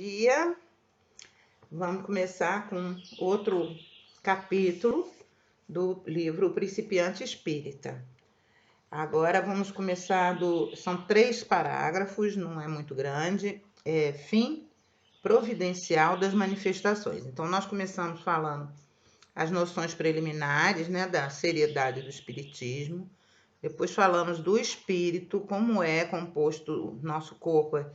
dia. Vamos começar com outro capítulo do livro O Principiante Espírita. Agora vamos começar são 3 parágrafos, não é muito grande. Fim providencial das manifestações. Então, nós começamos falando as noções preliminares, né, da seriedade do espiritismo. Depois falamos do espírito, como é composto o nosso corpo,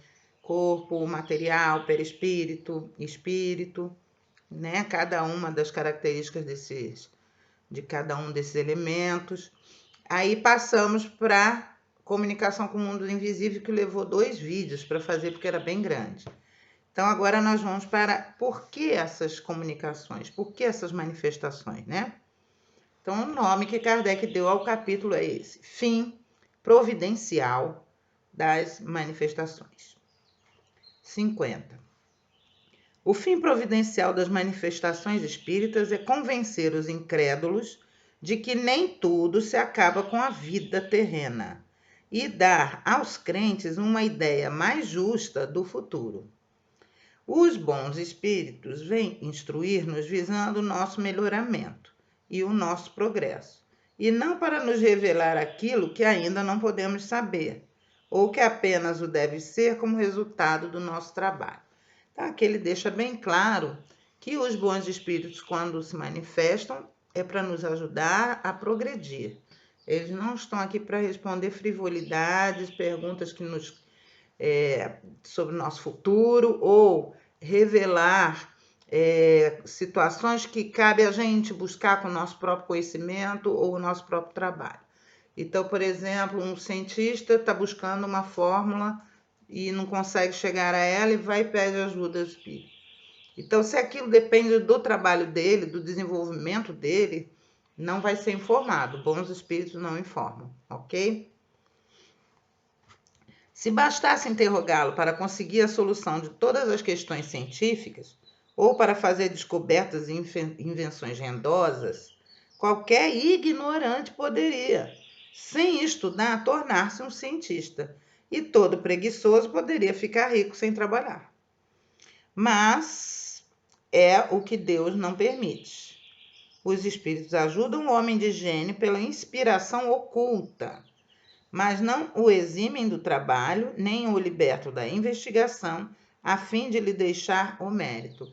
corpo, material, perispírito, espírito, né? Cada uma das características de cada um desses elementos. Aí passamos para comunicação com o mundo invisível, que levou 2 vídeos para fazer, porque era bem grande. Então, agora nós vamos para por que essas comunicações, por que essas manifestações, né? Então, o nome que Kardec deu ao capítulo é esse: Fim providencial das manifestações. 50. O fim providencial das manifestações espíritas é convencer os incrédulos de que nem tudo se acaba com a vida terrena e dar aos crentes uma ideia mais justa do futuro. Os bons espíritos vêm instruir-nos visando o nosso melhoramento e o nosso progresso, e não para nos revelar aquilo que ainda não podemos saber, ou que apenas o deve ser como resultado do nosso trabalho. Então, aqui ele deixa bem claro que os bons espíritos, quando se manifestam, é para nos ajudar a progredir. Eles não estão aqui para responder frivolidades, perguntas que sobre o nosso futuro, ou revelar situações que cabe a gente buscar com o nosso próprio conhecimento ou o nosso próprio trabalho. Então, por exemplo, um cientista está buscando uma fórmula e não consegue chegar a ela e vai e pede ajuda do espírito. Então, se aquilo depende do trabalho dele, do desenvolvimento dele, não vai ser informado. Bons espíritos não informam, ok? Se bastasse interrogá-lo para conseguir a solução de todas as questões científicas, ou para fazer descobertas e invenções rendosas, qualquer ignorante poderia, sem estudar, tornar-se um cientista, e todo preguiçoso poderia ficar rico sem trabalhar. Mas é o que Deus não permite. Os espíritos ajudam o homem de gênio pela inspiração oculta, mas não o eximem do trabalho, nem o libertam da investigação, a fim de lhe deixar o mérito.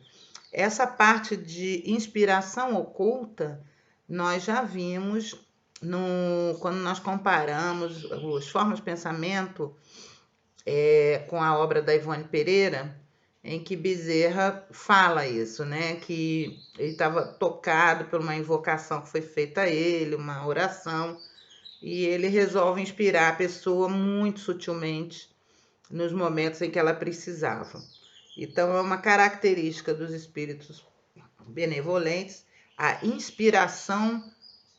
Essa parte de inspiração oculta, nós já vimos quando nós comparamos as formas de pensamento com a obra da Ivone Pereira, em que Bezerra fala isso, né? Que ele estava tocado por uma invocação que foi feita a ele, uma oração, e ele resolve inspirar a pessoa muito sutilmente nos momentos em que ela precisava. Então, é uma característica dos espíritos benevolentes a inspiração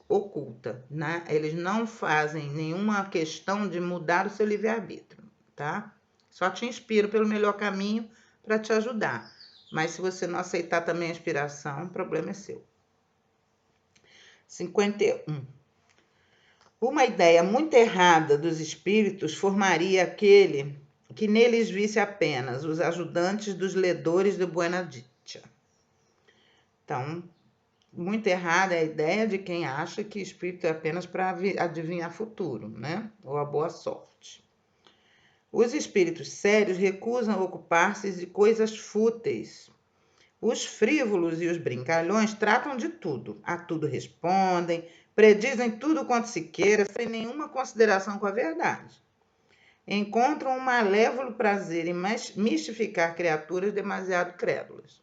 oculta, né? Eles não fazem nenhuma questão de mudar o seu livre-arbítrio, tá? Só te inspiro pelo melhor caminho para te ajudar. Mas se você não aceitar também a inspiração, o problema é seu. 51. Uma ideia muito errada dos espíritos formaria aquele que neles visse apenas os ajudantes dos ledores de Buena Dicha. Então, muito errada é a ideia de quem acha que espírito é apenas para adivinhar futuro, né? Ou a boa sorte. Os espíritos sérios recusam ocupar-se de coisas fúteis. Os frívolos e os brincalhões tratam de tudo, a tudo respondem, predizem tudo quanto se queira, sem nenhuma consideração com a verdade. Encontram um malévolo prazer em mistificar criaturas demasiado crédulas.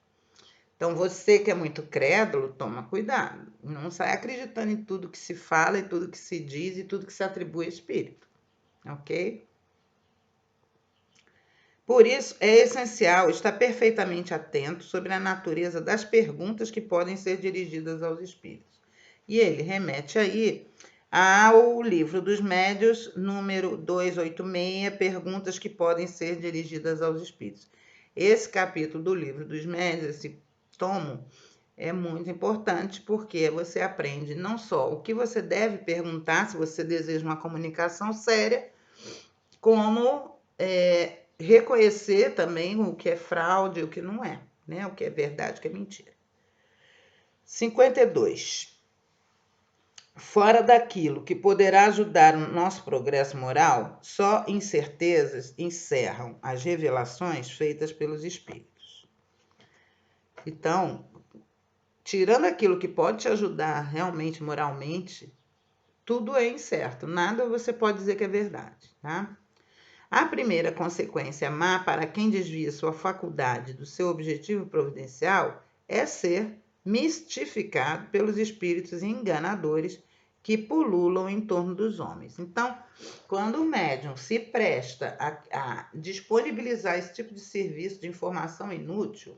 Então, você que é muito crédulo, toma cuidado. Não sai acreditando em tudo que se fala, e tudo que se diz, e tudo que se atribui a espírito. Ok? Por isso, é essencial estar perfeitamente atento sobre a natureza das perguntas que podem ser dirigidas aos espíritos. E ele remete aí ao Livro dos Médiuns, número 286, Perguntas que podem ser dirigidas aos espíritos. Esse capítulo do Livro dos Médiuns, esse tomo, é muito importante porque você aprende não só o que você deve perguntar se você deseja uma comunicação séria, como reconhecer também o que é fraude e o que não é, né? O que é verdade, o que é mentira. 52. Fora daquilo que poderá ajudar o nosso progresso moral, só incertezas encerram as revelações feitas pelos espíritos. Então, tirando aquilo que pode te ajudar realmente moralmente, tudo é incerto, nada você pode dizer que é verdade, tá? A primeira consequência má para quem desvia sua faculdade do seu objetivo providencial é ser mistificado pelos espíritos enganadores que pululam em torno dos homens. Então, quando o médium se presta a disponibilizar esse tipo de serviço de informação inútil,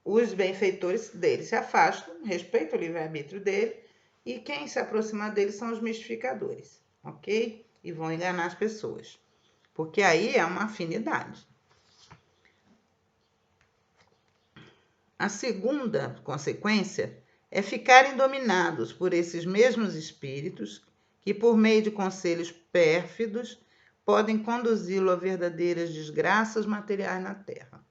os benfeitores dele se afastam, respeitam o livre-arbítrio dele, e quem se aproxima dele são os mistificadores, ok? E vão enganar as pessoas, porque aí é uma afinidade. A segunda consequência é ficarem dominados por esses mesmos espíritos que, por meio de conselhos pérfidos, podem conduzi-lo a verdadeiras desgraças materiais na Terra.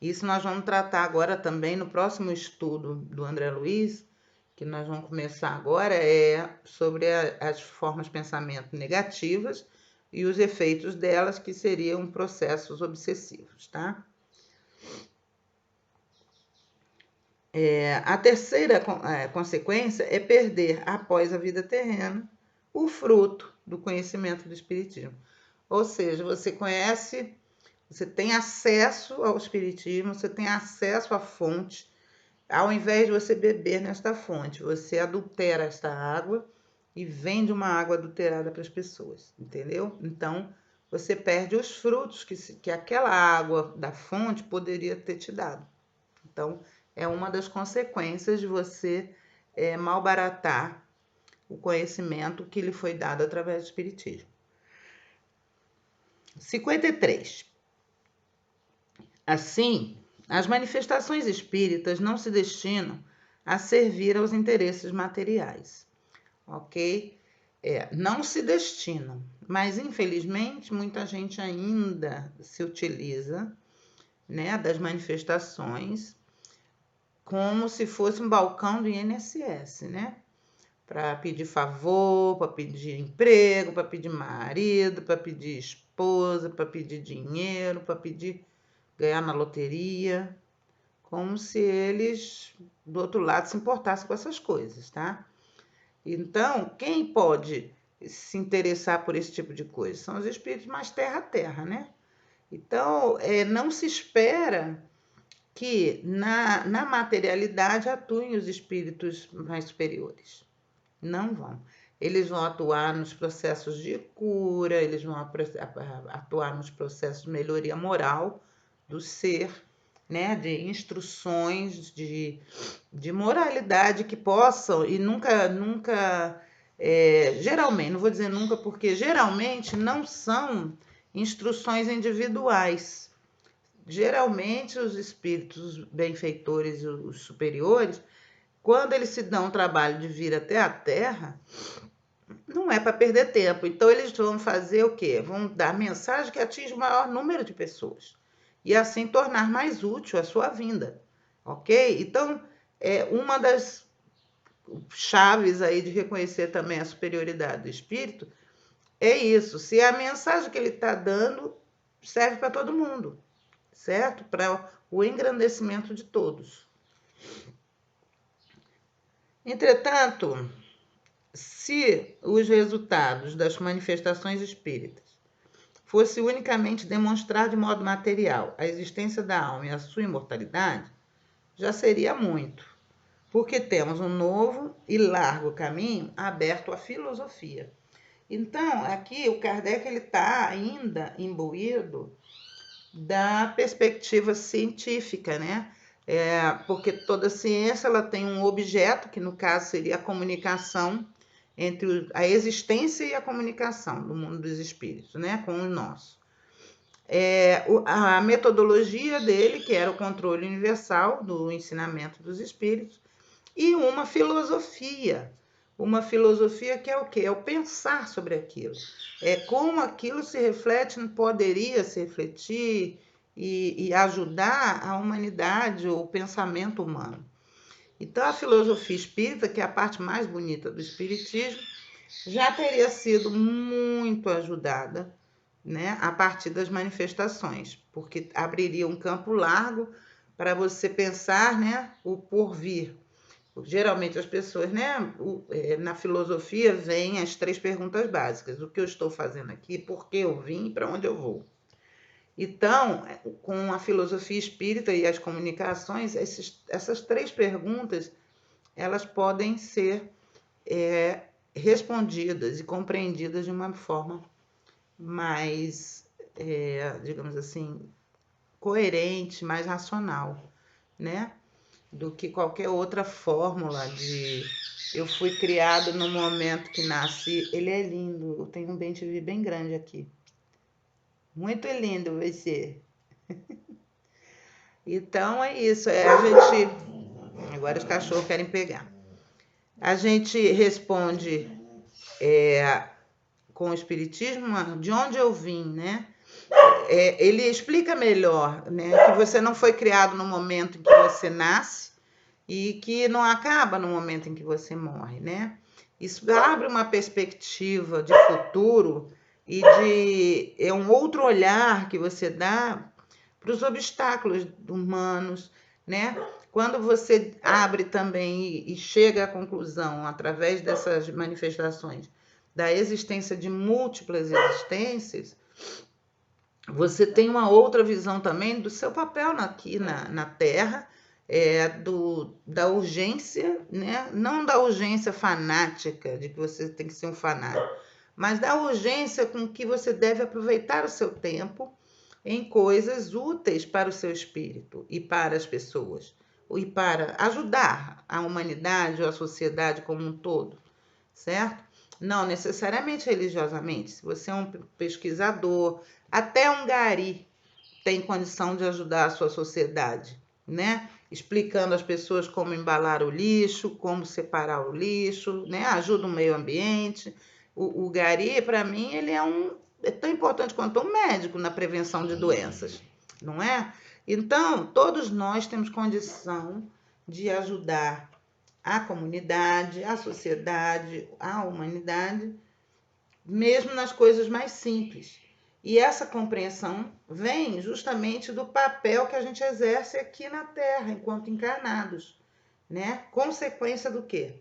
Isso nós vamos tratar agora também no próximo estudo do André Luiz, que nós vamos começar agora, é sobre as formas de pensamento negativas e os efeitos delas, que seriam processos obsessivos, tá? A terceira consequência é perder, após a vida terrena, o fruto do conhecimento do Espiritismo. Ou seja, você conhece, você tem acesso ao Espiritismo, você tem acesso à fonte. Ao invés de você beber nesta fonte, você adultera esta água e vende uma água adulterada para as pessoas, entendeu? Então, você perde os frutos que aquela água da fonte poderia ter te dado. Então, é uma das consequências de você malbaratar o conhecimento que lhe foi dado através do Espiritismo. 53. Assim, as manifestações espíritas não se destinam a servir aos interesses materiais, ok? Não se destinam, mas infelizmente muita gente ainda se utiliza, né, das manifestações como se fosse um balcão do INSS, né? Para pedir favor, para pedir emprego, para pedir marido, para pedir esposa, para pedir dinheiro, para pedir ganhar na loteria, como se eles, do outro lado, se importassem com essas coisas, tá? Então, quem pode se interessar por esse tipo de coisa? São os espíritos mais terra a terra, né? Então, não se espera que na materialidade atuem os espíritos mais superiores. Não vão. Eles vão atuar nos processos de cura, eles vão atuar nos processos de melhoria moral do ser, né? De instruções de moralidade que possam, e nunca, geralmente, não vou dizer nunca, porque geralmente não são instruções individuais. Geralmente, os espíritos benfeitores, os superiores, quando eles se dão o trabalho de vir até a Terra, não é para perder tempo. Então, eles vão fazer o quê? Vão dar mensagem que atinge o maior número de pessoas. E assim tornar mais útil a sua vinda. Ok? Então, uma das chaves aí de reconhecer também a superioridade do espírito é isso. Se a mensagem que ele está dando serve para todo mundo, certo? Para o engrandecimento de todos. Entretanto, se os resultados das manifestações espíritas fosse unicamente demonstrar de modo material a existência da alma e a sua imortalidade, já seria muito, porque temos um novo e largo caminho aberto à filosofia. Então, aqui o Kardec está ainda imbuído da perspectiva científica, né? Porque toda ciência ela tem um objeto, que no caso seria a comunicação entre a existência e a comunicação do mundo dos espíritos, né? Com o nosso. A metodologia dele, que era o controle universal do ensinamento dos espíritos, e uma filosofia uma filosofia que é o quê? É o pensar sobre aquilo. É como aquilo se reflete, poderia se refletir e ajudar a humanidade, o pensamento humano. Então, a filosofia espírita, que é a parte mais bonita do espiritismo, já teria sido muito ajudada, né, a partir das manifestações, porque abriria um campo largo para você pensar, né, o porvir. Geralmente as pessoas, né, na filosofia vêm as 3 perguntas básicas: o que eu estou fazendo aqui, por que eu vim e para onde eu vou. Então, com a filosofia espírita e as comunicações, essas 3 perguntas, elas podem ser respondidas e compreendidas de uma forma mais, digamos assim, coerente, mais racional, né? Do que qualquer outra fórmula de eu fui criado no momento que nasci. Ele é lindo, eu tenho um bem-te-vi bem grande aqui. Muito lindo você. Então é isso, a gente... Agora os cachorros querem pegar. A gente responde com o espiritismo de onde eu vim, né? Ele explica melhor, né, que você não foi criado no momento em que você nasce e que não acaba no momento em que você morre, né? Isso abre uma perspectiva de futuro e é um outro olhar que você dá para os obstáculos humanos, né? Quando você abre também e chega à conclusão, através dessas manifestações, da existência de múltiplas existências, você tem uma outra visão também do seu papel aqui na Terra, da urgência, né? Não da urgência fanática, de que você tem que ser um fanático, mas da urgência com que você deve aproveitar o seu tempo em coisas úteis para o seu espírito e para as pessoas, e para ajudar a humanidade ou a sociedade como um todo, certo? Não necessariamente religiosamente. Se você é um pesquisador, até um gari tem condição de ajudar a sua sociedade, né? Explicando às pessoas como embalar o lixo, como separar o lixo, né? Ajuda o meio ambiente. O gari, para mim, ele é tão importante quanto um médico na prevenção de doenças, não é? Então, todos nós temos condição de ajudar a comunidade, a sociedade, a humanidade, mesmo nas coisas mais simples. E essa compreensão vem justamente do papel que a gente exerce aqui na Terra, enquanto encarnados, né? Consequência do quê?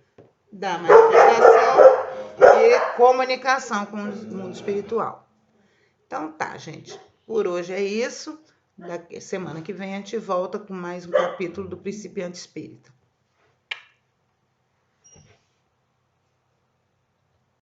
Da manifestação e comunicação com o mundo espiritual. Então tá, gente. Por hoje é isso. Semana que vem a gente volta com mais um capítulo do Principiante Espírita.